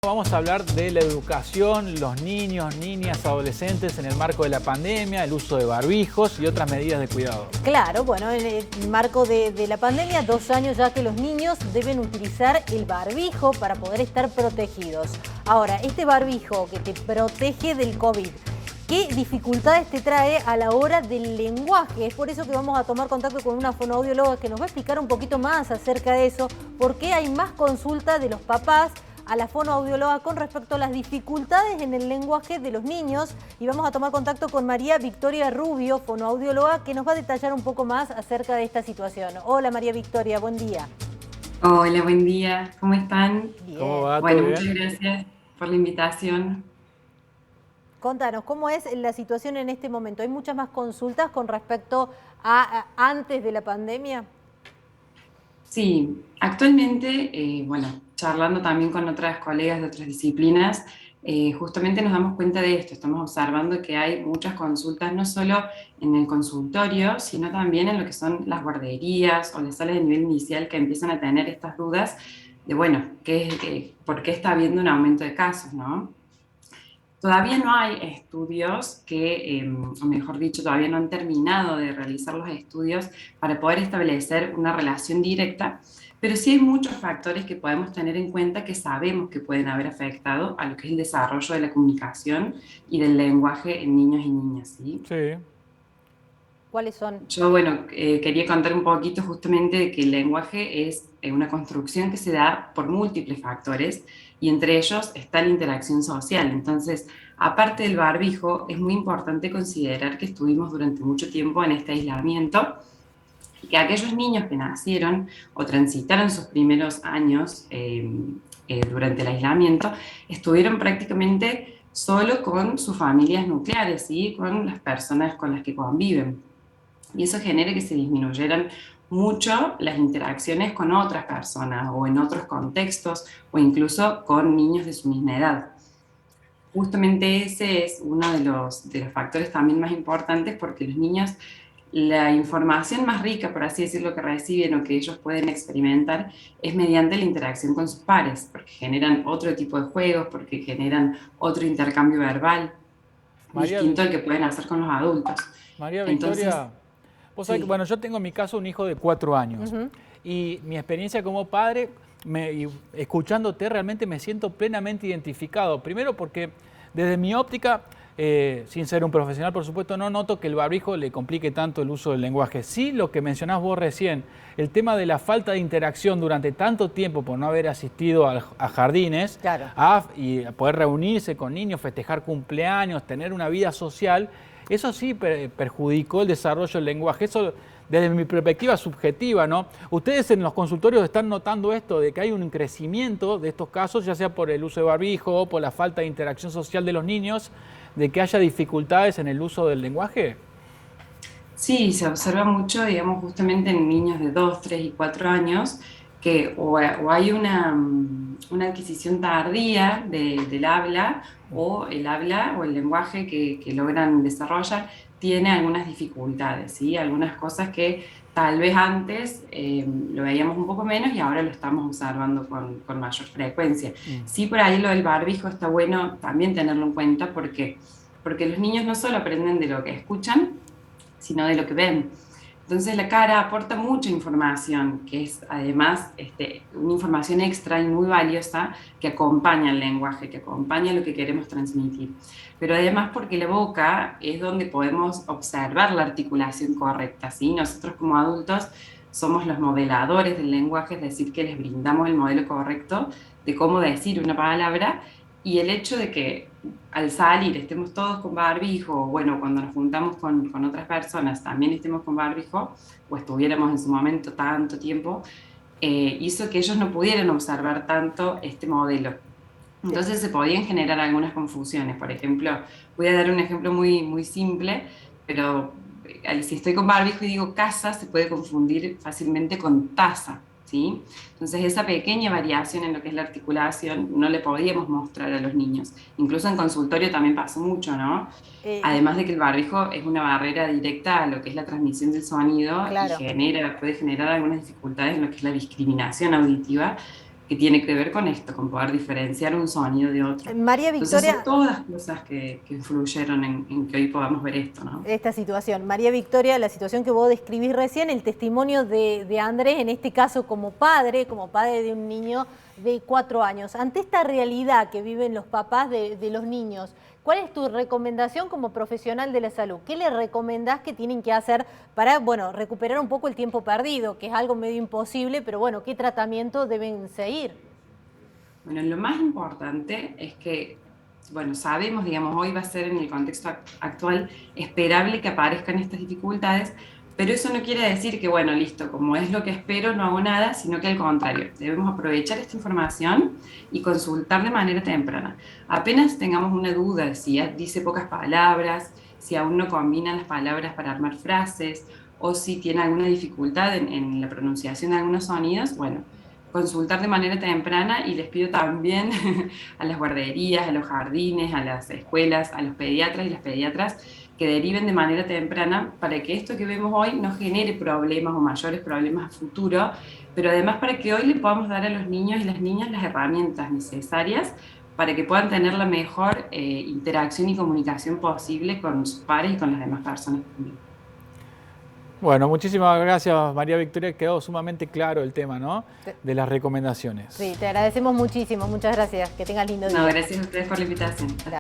Vamos a hablar de la educación, los niños, niñas, adolescentes en el marco de la pandemia, el uso de barbijos y otras medidas de cuidado. Claro, bueno, en el marco de la pandemia, 2 años ya que los niños deben utilizar el barbijo para poder estar protegidos. Ahora, este barbijo que te protege del COVID, ¿qué dificultades te trae a la hora del lenguaje? Es por eso que vamos a tomar contacto con una fonoaudióloga que nos va a explicar un poquito más acerca de eso, por qué hay más consulta de los papás a la fonoaudióloga con respecto a las dificultades en el lenguaje de los niños, y vamos a tomar contacto con María Victoria Rubio, fonoaudióloga, que nos va a detallar un poco más acerca de esta situación. Hola María Victoria, buen día. Hola, buen día. ¿Cómo están? ¿Cómo Bien. va? ¿Todo Bueno, muchas bien? gracias por la invitación. Contanos, ¿cómo es la situación en este momento? ¿Hay muchas más consultas con respecto a antes de la pandemia? Sí, actualmente, bueno, charlando también con otras colegas de otras disciplinas, justamente nos damos cuenta de esto. Estamos observando que hay muchas consultas, no solo en el consultorio, sino también en lo que son las guarderías o las salas de nivel inicial que empiezan a tener estas dudas de, bueno, ¿por qué está habiendo un aumento de casos, no? Todavía no hay estudios o mejor dicho, todavía no han terminado de realizar los estudios para poder establecer una relación directa, pero sí hay muchos factores que podemos tener en cuenta que sabemos que pueden haber afectado a lo que es el desarrollo de la comunicación y del lenguaje en niños y niñas, ¿sí? Sí. ¿Cuáles son? Yo, bueno, quería contar un poquito justamente de que el lenguaje es una construcción que se da por múltiples factores y entre ellos está la interacción social. Entonces, aparte del barbijo, es muy importante considerar que estuvimos durante mucho tiempo en este aislamiento y que aquellos niños que nacieron o transitaron sus primeros años durante el aislamiento estuvieron prácticamente solo con sus familias nucleares y con las personas con las que conviven. Y eso genera que se disminuyeran mucho las interacciones con otras personas o en otros contextos o incluso con niños de su misma edad. Justamente ese es uno de los factores también más importantes porque los niños, la información más rica, por así decirlo, que reciben o que ellos pueden experimentar es mediante la interacción con sus pares, porque generan otro tipo de juegos, porque generan otro intercambio verbal María, distinto al que pueden hacer con los adultos. María Entonces, Victoria, vos sabés que, sí. bueno, yo tengo en mi caso un hijo de 4 años y mi experiencia como padre, y escuchándote realmente me siento plenamente identificado. Primero porque desde mi óptica, sin ser un profesional por supuesto, no noto que el barbijo le complique tanto el uso del lenguaje. Sí, lo que mencionás vos recién, el tema de la falta de interacción durante tanto tiempo por no haber asistido a jardines, Claro. y a poder reunirse con niños, festejar cumpleaños, tener una vida social. Eso sí perjudicó el desarrollo del lenguaje. Eso desde mi perspectiva subjetiva, ¿no? Ustedes en los consultorios están notando esto, de que hay un crecimiento de estos casos, ya sea por el uso de barbijo o por la falta de interacción social de los niños, de que haya dificultades en el uso del lenguaje. Sí, se observa mucho, digamos, justamente en niños de 2, 3 y 4 años, que o hay una adquisición tardía del habla, o el habla o el lenguaje que logran desarrollar tiene algunas dificultades, ¿sí? Algunas cosas que tal vez antes lo veíamos un poco menos y ahora lo estamos observando con mayor frecuencia. Sí, por ahí lo del barbijo está bueno también tenerlo en cuenta porque los niños no solo aprenden de lo que escuchan, sino de lo que ven. Entonces la cara aporta mucha información, que es además una información extra y muy valiosa que acompaña el lenguaje, que acompaña lo que queremos transmitir. Pero además porque la boca es donde podemos observar la articulación correcta, ¿sí? Nosotros como adultos somos los modeladores del lenguaje, es decir, que les brindamos el modelo correcto de cómo decir una palabra, y el hecho de que al salir estemos todos con barbijo, o bueno, cuando nos juntamos con otras personas también estemos con barbijo, o estuviéramos en su momento tanto tiempo, hizo que ellos no pudieran observar tanto este modelo. Sí. Entonces se podían generar algunas confusiones. Por ejemplo, voy a dar un ejemplo muy, muy simple, pero si estoy con barbijo y digo casa, se puede confundir fácilmente con taza, ¿sí? Entonces esa pequeña variación en lo que es la articulación no le podíamos mostrar a los niños. Incluso en consultorio también pasó mucho, ¿no? Eh, Además de que el barbijo es una barrera directa a lo que es la transmisión del sonido y claro. puede generar algunas dificultades en lo que es la discriminación auditiva, que tiene que ver con esto, con poder diferenciar un sonido de otro. María Victoria, Entonces, son todas cosas que influyeron en que hoy podamos ver esto, ¿no? esta situación. María Victoria, la situación que vos describís recién, el testimonio de Andrés, en este caso como padre de un niño de 4 años. Ante esta realidad que viven los papás de los niños, ¿cuál es tu recomendación como profesional de la salud? ¿Qué le recomendás que tienen que hacer para, bueno, recuperar un poco el tiempo perdido, que es algo medio imposible, pero bueno, qué tratamiento deben seguir? Bueno, lo más importante es que, bueno, sabemos, digamos, hoy va a ser en el contexto actual esperable que aparezcan estas dificultades, pero eso no quiere decir que, bueno, listo, como es lo que espero, no hago nada, sino que al contrario, debemos aprovechar esta información y consultar de manera temprana. Apenas tengamos una duda, si dice pocas palabras, si aún no combina las palabras para armar frases, o si tiene alguna dificultad en la pronunciación de algunos sonidos, bueno, consultar de manera temprana, y les pido también a las guarderías, a los jardines, a las escuelas, a los pediatras y las pediatras que deriven de manera temprana para que esto que vemos hoy no genere problemas o mayores problemas a futuro, pero además para que hoy le podamos dar a los niños y las niñas las herramientas necesarias para que puedan tener la mejor interacción y comunicación posible con sus pares y con las demás personas también. Bueno, muchísimas gracias, María Victoria. Quedó sumamente claro el tema, ¿no? De las recomendaciones. Sí, te agradecemos muchísimo. Muchas gracias. Que tengas lindo día. No, gracias a ustedes por la invitación. Gracias.